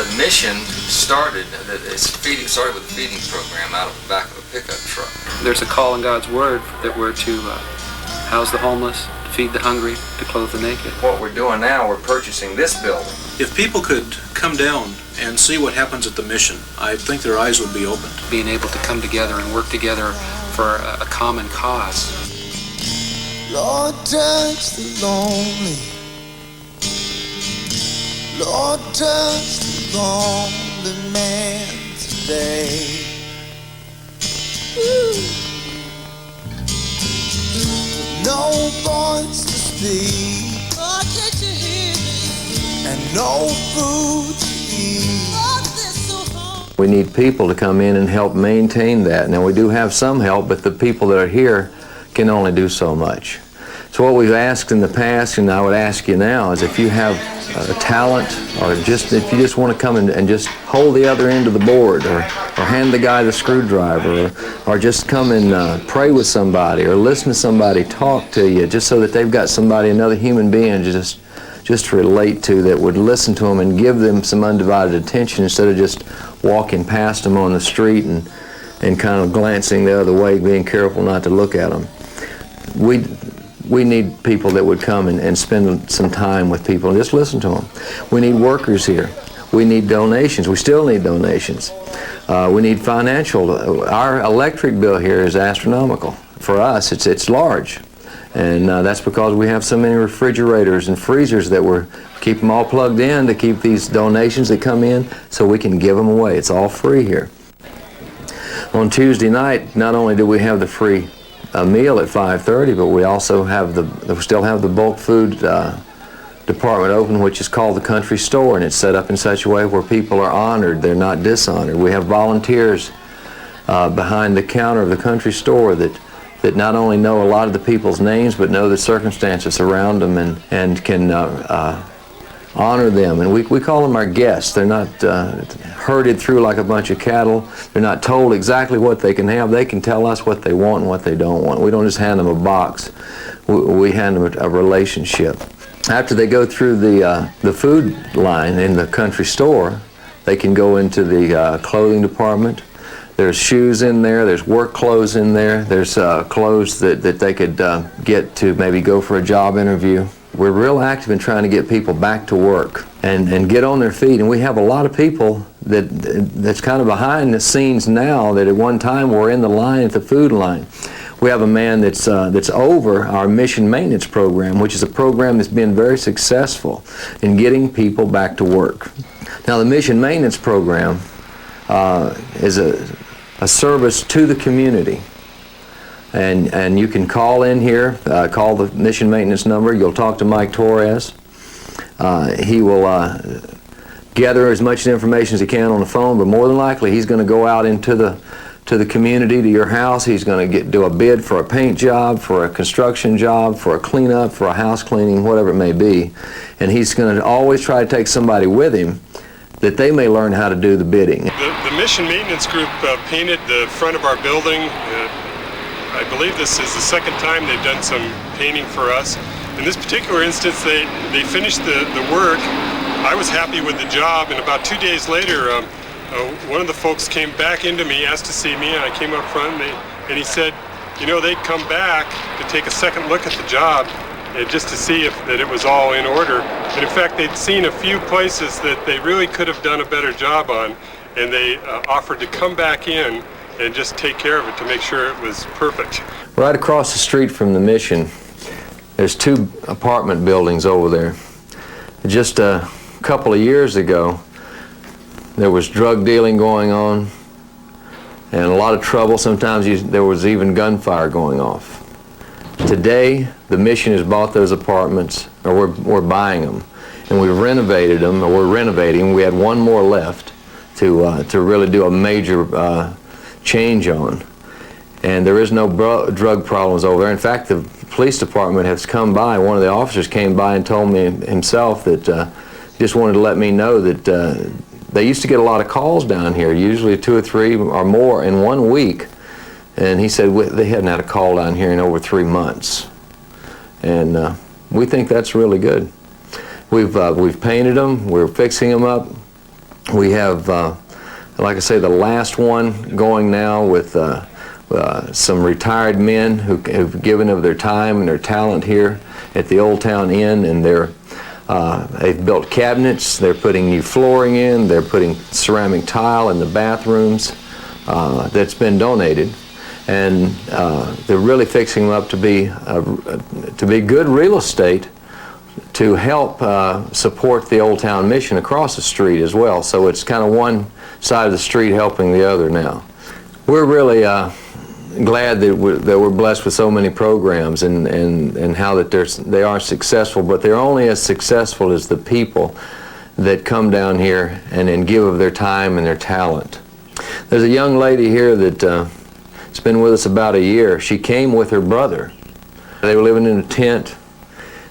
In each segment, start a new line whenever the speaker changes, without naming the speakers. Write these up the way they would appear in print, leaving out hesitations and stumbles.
The mission started with a feeding program out of the back of a pickup truck.
There's a call in God's Word that we're to house the homeless, to feed the hungry, to clothe the naked.
What we're doing now, we're purchasing this building.
If people could come down and see what happens at the mission, I think their eyes would be opened.
Being able to come together and work together for a common cause.
Lord, touch the lonely. Lord, touch the lonely man today. No voice to speak.
Oh, can't you hear me?
And no food to eat.
Oh, this so hard.
We need people to come in and help maintain that. Now, we do have some help, but the people that are here can only do so much. So what we've asked in the past, and I would ask you now, is if you have a talent, or just if you just want to come and just hold the other end of the board, or hand the guy the screwdriver, or just come and pray with somebody, or listen to somebody talk to you, just so that they've got somebody, another human being, just to relate to, that would listen to them and give them some undivided attention instead of just walking past them on the street and kind of glancing the other way, being careful not to look at them. We need people that would come and spend some time with people and just listen to them. We need workers here. We need donations. We still need donations. We need financial. Our electric bill here is astronomical. For us, it's large. And that's because we have so many refrigerators and freezers that we're keep them all plugged in to keep these donations that come in so we can give them away. It's all free here. On Tuesday night, not only do we have the free meal at 5:30, but we also have we still have the bulk food department open, which is called the Country Store, and it's set up in such a way where people are honored, they're not dishonored. We have volunteers behind the counter of the Country Store that not only know a lot of the people's names, but know the circumstances around them and can honor them. And we call them our guests. They're not herded through like a bunch of cattle. They're not told exactly what they can have. They can tell us what they want and what they don't want. We don't just hand them a box. We hand them a relationship. After they go through the food line in the Country Store, they can go into the clothing department. There's shoes in there, there's work clothes in there, there's clothes that they could get to maybe go for a job interview. We're real active in trying to get people back to work and get on their feet. And we have a lot of people that's kind of behind the scenes now that at one time were in the line at the food line. We have a man that's over our mission maintenance program, which is a program that's been very successful in getting people back to work. Now, the mission maintenance program is a service to the community. And you can call in here, call the mission maintenance number. You'll talk to Mike Torres. He will gather as much information as he can on the phone, but more than likely he's going to go out into the community, to your house. He's going to do a bid for a paint job, for a construction job, for a cleanup, for a house cleaning, whatever it may be. And he's going to always try to take somebody with him that they may learn how to do the bidding.
The mission maintenance group painted the front of our building. I believe this is the second time they've done some painting for us. In this particular instance, they finished the work. I was happy with the job, and about 2 days later, one of the folks came back into me, asked to see me, and I came up front, and he said, you know, they'd come back to take a second look at the job, just to see that it was all in order. And in fact, they'd seen a few places that they really could have done a better job on, and they offered to come back in and just take care of it to make sure it was perfect.
Right across the street from the mission, there's 2 apartment buildings over there. Just a couple of years ago, there was drug dealing going on and a lot of trouble. Sometimes there was even gunfire going off. Today, the mission has bought those apartments, or we're buying them, and we've renovated them, or we're renovating. We had one more left to really do a major change on. And there is no drug problems over there. In fact, the police department has come by. One of the officers came by and told me himself that he just wanted to let me know that they used to get a lot of calls down here, usually 2 or 3 or more in 1 week. And he said they hadn't had a call down here in over 3 months. And we think that's really good. We've painted them, we're fixing them up, We have, like I say, the last one going now with some retired men who've given of their time and their talent here at the Old Town Inn, and they've built cabinets, they're putting new flooring in, they're putting ceramic tile in the bathrooms that's been donated, and they're really fixing them up to be good real estate to help support the Old Town Mission across the street as well. So it's kind of one side of the street helping the other now. We're really glad that we're blessed with so many programs and how that they are successful, but they're only as successful as the people that come down here and give of their time and their talent. There's a young lady here that has been with us about a year. She came with her brother. They were living in a tent.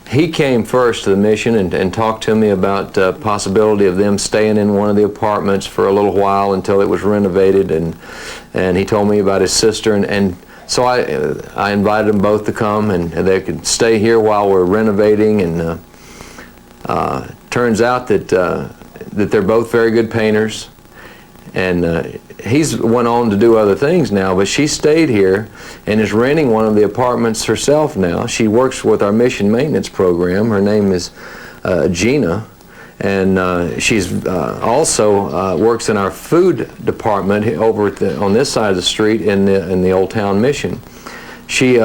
He came first to the mission and talked to me about possibility of them staying in one of the apartments for a little while until it was renovated, and he told me about his sister, and so I invited them both to come, and they could stay here while we're renovating, and turns out that they're both very good painters, and he's went on to do other things now, but she stayed here and is renting one of the apartments herself now. She works with our mission maintenance program. Her name is Gina, and she's also works in our food department over on this side of the street in the Old Town Mission. She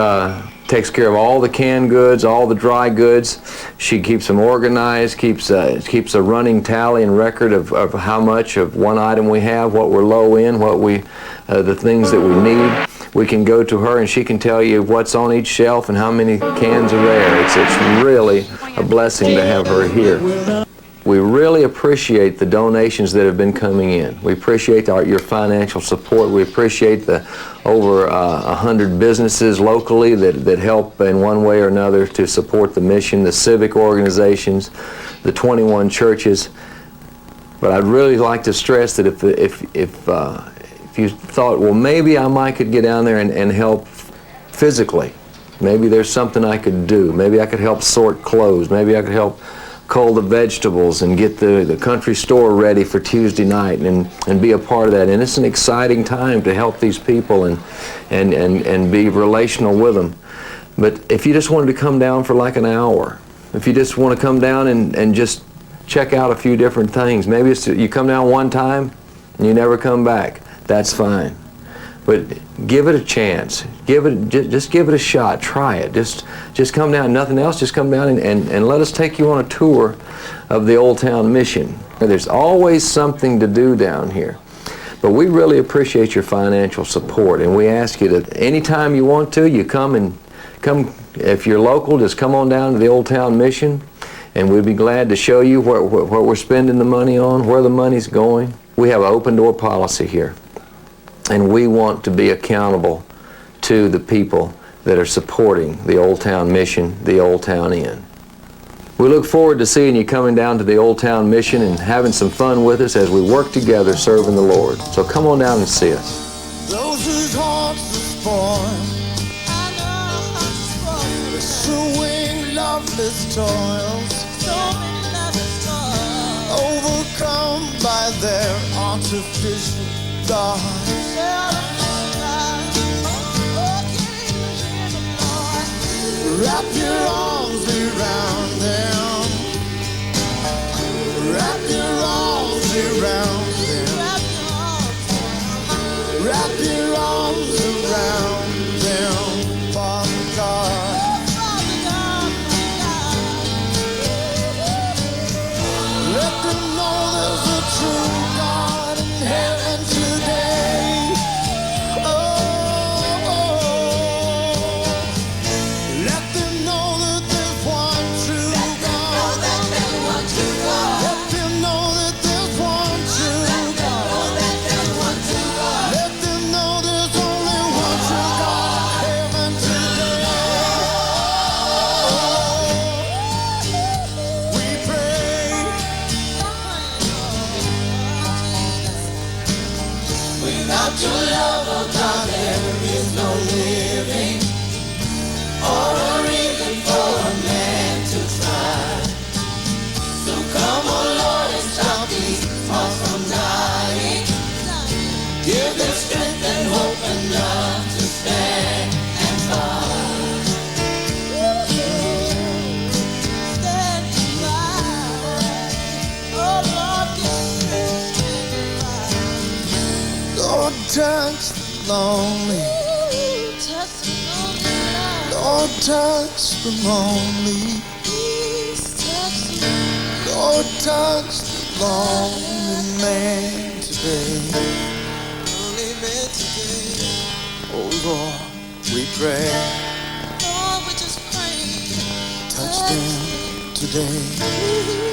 takes care of all the canned goods, all the dry goods. She keeps them organized, keeps a running tally and record of how much of one item we have, what we're low in, the things that we need. We can go to her and she can tell you what's on each shelf and how many cans are there. It's really a blessing to have her here. We really appreciate the donations that have been coming in. We appreciate your financial support. We appreciate the over 100 businesses locally that help in one way or another to support the mission, the civic organizations, the 21 churches. But I'd really like to stress that if you thought, well, maybe I could get down there and help physically. Maybe there's something I could do. Maybe I could help sort clothes. Maybe I could help cull the vegetables and get the country store ready for Tuesday night and be a part of that. And it's an exciting time to help these people and be relational with them. But if you just wanted to come down for like an hour, if you just want to come down and just check out a few different things, maybe you come down one time and you never come back, that's fine. But give it a chance. Just give it a shot. Try it. Just come down. Nothing else. Just come down and let us take you on a tour of the Old Town Mission. There's always something to do down here. But we really appreciate your financial support, and we ask you that anytime you want to, you come. If you're local, just come on down to the Old Town Mission, and we'd be glad to show you what we're spending the money on, where the money's going. We have an open door policy here. And we want to be accountable to the people that are supporting the Old Town Mission, the Old Town Inn. We look forward to seeing you coming down to the Old Town Mission and having some fun with us as we work together serving the Lord. So come on down and see us.
Those whose hearts are spoiled, pursuing loveless toils, overcome by their artificial gods. Wrap your arms around them. Wrap your arms around them. Wrap your arms around them, Father God. Let them know there's a true God in heaven today. Oh, let them know that there's touch the lonely. Lord, touch the lonely. Lord, touch the lonely man today. Oh Lord, we pray. Touch them today.